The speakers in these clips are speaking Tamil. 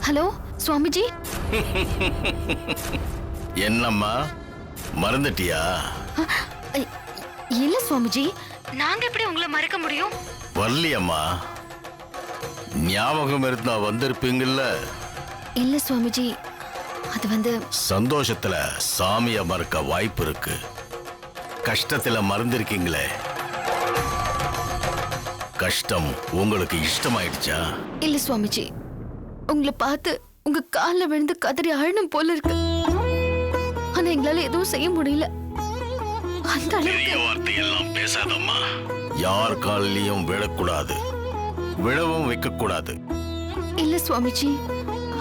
ஹலோ சுவாமிஜி. என்னம்மா மறந்துட்டியா? இல்ல சுவாமிஜி, நாங்க எப்படி உங்களை மறக்க முடியும்? வரலையம்மா, ஞாபகம் இருந்தா வந்திருப்பீங்கல்ல. இல்ல சுவாமிஜி, அது வந்து சந்தோஷத்துல சாமிய மறக்க வாய்ப்பு இருக்கு, கஷ்டத்துல மறந்திருக்கீங்களே. கஷ்டம் உங்களுக்கு இஷ்டமாயிடுச்சா? இல்ல சுவாமிஜி, உங்களை பார்த்து உங்க கால்ல விழுந்து கதறி அழணும் போல இருக்கு. ஆனா எங்களால எதுவும் செய்ய முடியல. அந்த அளவுக்கு வார்த்தையெல்லாம் பேசாதம்மா. யார் காலிலையும் விழக்கூடாது, விழவும் வைக்க கூடாது. இல்ல சுவாமிஜி,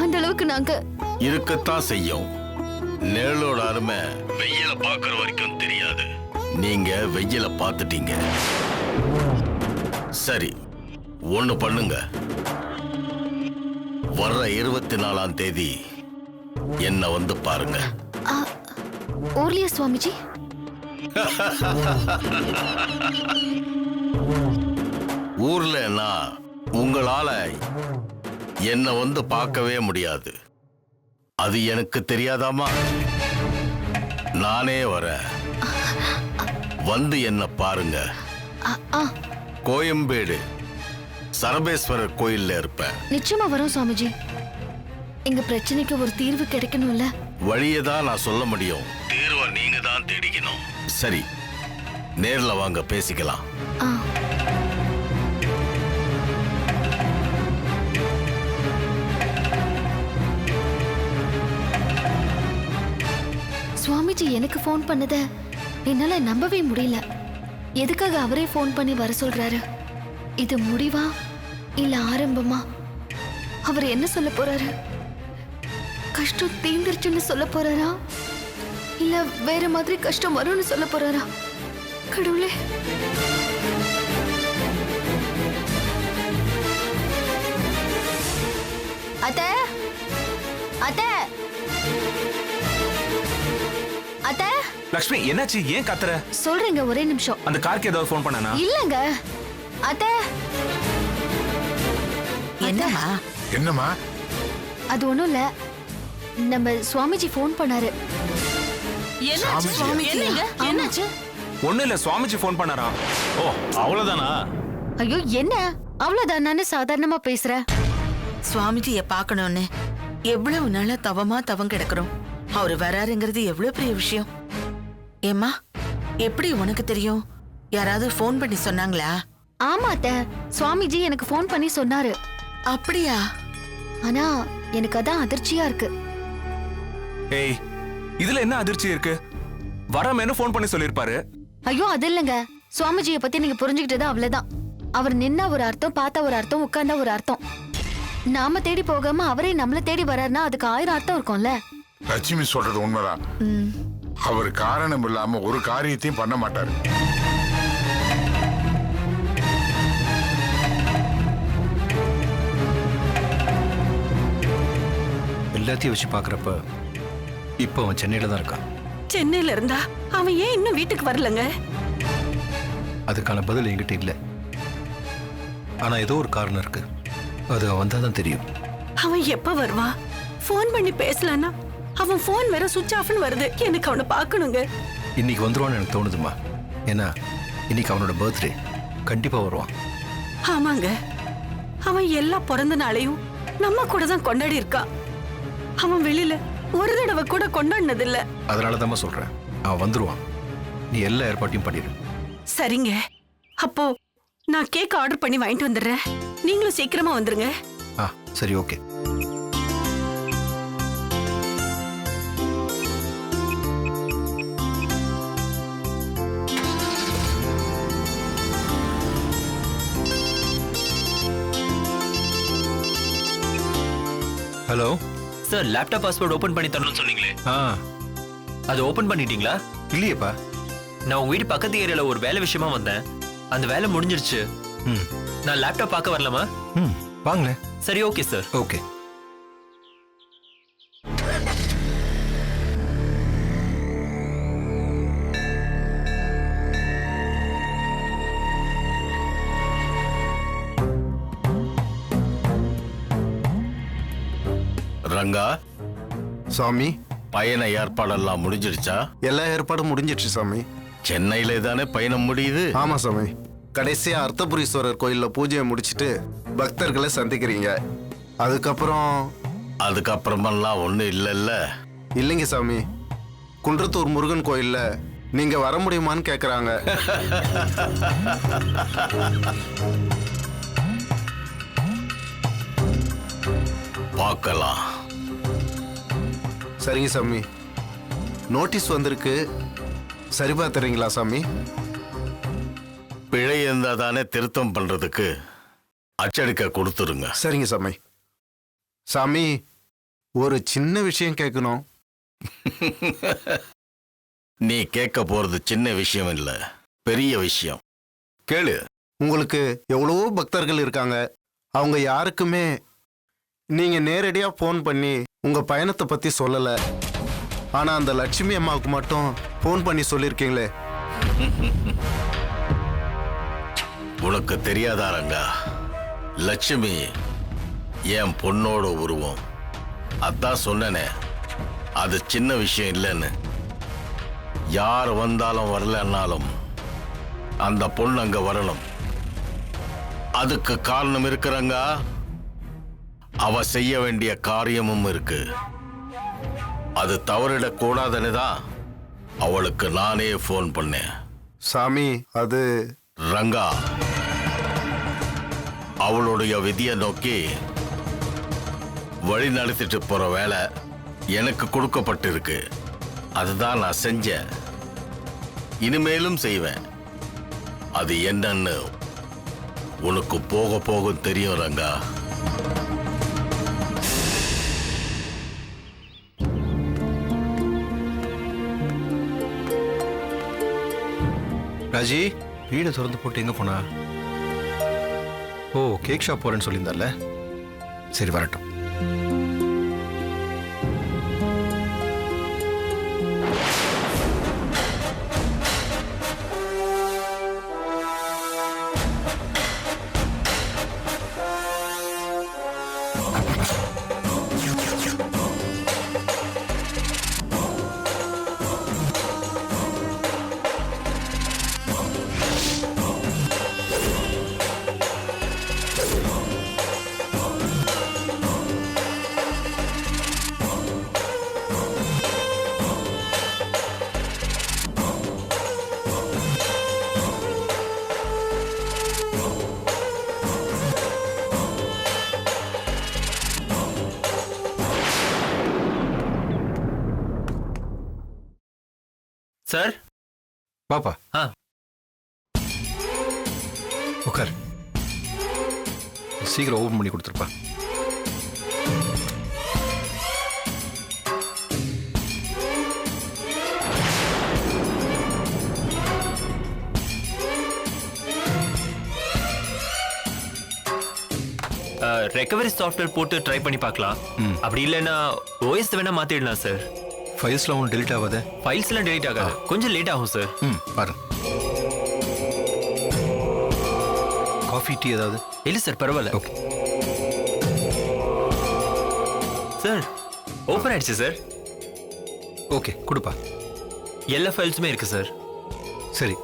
அந்த அளவுக்கு நாங்க இருக்கத்தான் செய்யும். நிழலோட அருமை வெயில பாக்குற வரைக்கும் தெரியாது. நீங்க வெயில பார்த்துட்டீங்க. சரி, ஒண்ணு பண்ணுங்க. வர்ற 24ஆம் தேதி என்ன வந்து பாருங்க. ஊர்லியா சுவாமிஜி? ஊர்லன்னா உங்களால என்ன வந்து பார்க்கவே முடியாது. அது எனக்கு தெரியாதாமா? நானே வரேன், வந்து என்ன பாருங்க. கோயம்பேடு சரபேஸ்வரர் கோயில்ல இருப்பேன். நிச்சயமா வரோம் சுவாமிஜி. எங்க பிரச்சனைக்கு ஒரு தீர்வு கிடைக்கணும்ல. வழியை தான் நான் சொல்ல முடியும், தீர்வை நீங்க தான் தேடிக்கணும். சரி, நேர்ல வாங்க, பேசிக்கலாம். சுவாமிஜி எனக்கு போன் பண்ணத என்னால நம்பவே முடியல. எதுக்காக அவரே போன் பண்ணி வர சொல்றாரு? இது முடிவா இல்ல ஆரம்பமா? அவர் என்ன சொல்ல போறாரு? கஷ்டம் தீர்ந்துருச்சுன்னு சொல்ல போறாரா, இல்ல வேற மாதிரி கஷ்டம் வரும்னு சொல்ல போறாரா? கடவுளே, அத்தை அத்தை அத்தை. லக்ஷ்மி, என்னாச்சு? ஏன் கத்துற? சொல்றேங்க, ஒரே நிமிஷம். அந்த காருக்கு ஏதாவது ஃபோன் பண்ணானா? இல்லங்க அத்தை. என்னம்மா? என்னம்மா? அது ஒண்ணும் இல்ல, நம்ம சுவாமிஜி போன் பண்ணாரு. என்னாச்சு? ஒண்ணு இல்ல, சுவாமிஜி ஃபோன் பண்ணாராம். ஓ, அவ்வளவுதானா? ஐயோ, என்ன அவ்வளவுதானு சாதாரணமா பேசுற? சுவாமிஜிய பாக்கணும்னு எவ்வளவு நாளா தவமா தவம் கிடக்குறோம். அவரு வராருங்கிறது எவ்வளவு பெரிய விஷயம். ஏம்மா, எப்படி உனக்கு தெரியும்? யாராவது போன் பண்ணி சொன்னாங்களா? ஆமா அத்தை, சுவாமிஜி எனக்கு போன் பண்ணி சொன்னாரு. அப்படியா? ஆனா எனக்கு அதான் அதிர்ச்சியா இருக்கு. ஏய், இதுல என்ன அதிர்ச்சி இருக்கு? வராம ஃபோன் பண்ணி சொல்லிருப்பாரு. ஐயோ, அது இல்லங்க, சுவாமிஜியை பத்தி நீங்க புரிஞ்சுக்கிட்டது அவ்வளவுதான். அவர் நின்னா ஒரு அர்த்தம், பார்த்தா ஒரு அர்த்தம், உட்கார்ந்தா ஒரு அர்த்தம். நாம தேடி போகாம அவரே நம்மள தேடி வர்றாருன்னா அதுக்கு 1000 அர்த்தம் இருக்கும்ல. லட்சுமி சொல்றது உண்மைதான். அவர் காரணம் இல்லாம ஒரு காரியத்தையும் பண்ண மாட்டாரு. எல்லாத்தையும் வச்சு பாக்குறப்ப இப்ப அவன் சென்னையில தான் இருக்கான். சென்னையில இருந்தா அவன் ஏன் இன்னும் வீட்டுக்கு வரலங்க? அதுக்கான பதில் என்கிட்ட இல்ல. ஆனா ஏதோ ஒரு காரணம் இருக்கு, அது வந்தாதான் தெரியும். அவன் எப்ப வருவான்? போன் பண்ணி பேசலான்னா அவன் போன் வேற சுவிட்ச் ஆஃப்னு வருது. எனக்கு அவனை பார்க்கணுங்க. இன்னைக்கு வந்துருவான்னு எனக்கு தோணுதுமா. ஏன்னா இன்னைக்கு அவனோட பர்த்டே, கண்டிப்பா வருவான். ஆமாங்க, அவன் எல்லா பிறந்த நாளையும் நம்ம கூட தான் கொண்டாடி இருக்கான். அவன் வெளியில ஒரு தடவை கூட கொண்டாடினது இல்ல. அதனாலதான் சொல்றேன், அவன் வந்துருவான். நீ எல்லா ஏற்பாட்டையும் பண்ணிடு. சரிங்க, அப்போ நான் கேக் ஆர்டர் பண்ணி வாங்கிட்டு வந்துடுறேன். நீங்களும் சீக்கிரமா வந்துருங்க. சரி, okay. Hello sir, laptop password open பண்ணி தரணும்னு சொன்னீங்களே, அது ஓபன் பண்ணிட்டீங்களா? இல்லையேப்பா. நான் உங்க வீட்டு பக்கத்து ஏரியால ஒரு வேலை விஷயமா வந்தேன். அந்த வேலை முடிஞ்சிருச்சு. நான் லேப்டாப் பார்க்க வரலாமா? வாங்களேன். சரி, ஓகே சார். ஓகே. ரங்கா, சாமி, பயண ஏற்பாடெல்லாம் முடிஞ்சிடுச்சா? எல்லா ஏற்பாடும் முடிஞ்சிடுச்சு சாமி. சென்னையிலே தானே பயணம் முடியுது? ஆமா சாமி. கடைசியா அர்த்தபுரீஸ்வரர் கோயில்ல பூஜையை முடிச்சிட்டு பக்தர்களை சந்திக்கிறீங்க. அதுக்கப்புறமெல்லாம் ஒன்றும் இல்லைல்ல? இல்லைங்க சாமி, குன்றத்தூர் முருகன் கோயில்ல நீங்க வர முடியுமான்னு கேக்குறாங்க. பார்க்கலாம். சரிங்க சாமி, நோட்டீஸ் வந்திருக்கு, சரி பார்த்துறீங்களா சாமி? பிழை இருந்தா தானே திருத்தம் பண்றதுக்கு அச்சடிக்க கொடுத்துருங்க. சரிங்க சாமி. சாமி, ஒரு சின்ன விஷயம் கேட்கணும். நீ கேட்க போறது சின்ன விஷயம் இல்ல, பெரிய விஷயம். கேளு. உங்களுக்கு எவ்வளவோ பக்தர்கள் இருக்காங்க. அவங்க யாருக்குமே நீங்க நேரடியா ஃபோன் பண்ணி உங்க பயணத்தை பத்தி சொல்லல. ஆனா அந்த லட்சுமி அம்மாவுக்கு மட்டும் ஃபோன் பண்ணி சொல்லியிருக்கீங்களே. உனக்கு தெரியாதா ரங்கா? லட்சுமி என் பொண்ணோட உருவம். அதான் சொன்னனே, அது சின்ன விஷயம் இல்லைன்னு. யார் வந்தாலும் வரலன்னாலும் அந்த பொண்ணு அங்க வரணும். அதுக்கு காரணம் இருக்கிறாங்க. அவ செய்ய வேண்டிய காரியமும் இருக்கு. அது தவறிடக்கூடாதுன்னு தான் அவளுக்கு நானே ஃபோன் பண்ணேன். சாமி, அது ரங்கா, அவளுடைய விதியை நோக்கி வழி நடத்திட்டு போற வேலை எனக்கு கொடுக்கப்பட்டிருக்கு. அதுதான் நான் செஞ்சேன், இனிமேலும் செய்வேன். அது என்னன்னு உனக்கு போக போக தெரியும் ரங்கா. ராஜி, வீடை திறந்து போட்டு எங்க போனா? ஓ, கேக் ஷாப் போறேன்னு சொல்லியிருந்தால. சரி, வரட்டும். சார், பாப்பா, ஆ, உட்கார். சீக்கிரம் ஓபன் பண்ணி கொடுத்துருப்பா. ரெக்கவரி சாஃப்ட்வேர் போட்டு ட்ரை பண்ணி பார்க்கலாம். அப்படி இல்லைன்னா ஓஎஸ் வேணா மாத்திடலாம் சார். ஃபைல்ஸ்லாம் ஒன்றும் டெலிட் ஆகாத? ஃபைல்ஸ் எல்லாம் டெலிட் ஆகாது, கொஞ்சம் லேட் ஆகும் சார். பாரு. காஃபி, டீ ஏதாவது? இல்லை சார், பரவாயில்ல. ஓகே சார், ஓப்பன் ஆயிடுச்சு சார். ஓகே, கொடுப்பா. எல்லா ஃபைல்ஸுமே இருக்கு சார். சரி,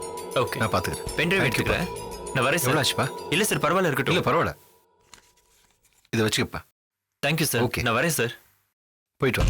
ஓகே, நான் பார்த்துக்கிறேன். பென்ட்ரைவ் எடுத்துக்கிறேன். நான் வரேன் சார். எவ்வளோ ஆச்சுப்பா? இல்லை சார், பரவாயில்ல, இருக்கட்டும். இல்லை, பரவாயில்ல, இதை வச்சுக்கப்பா. Thank you sir. Okay. நான் வரேன் சார். போயிட்டு வா.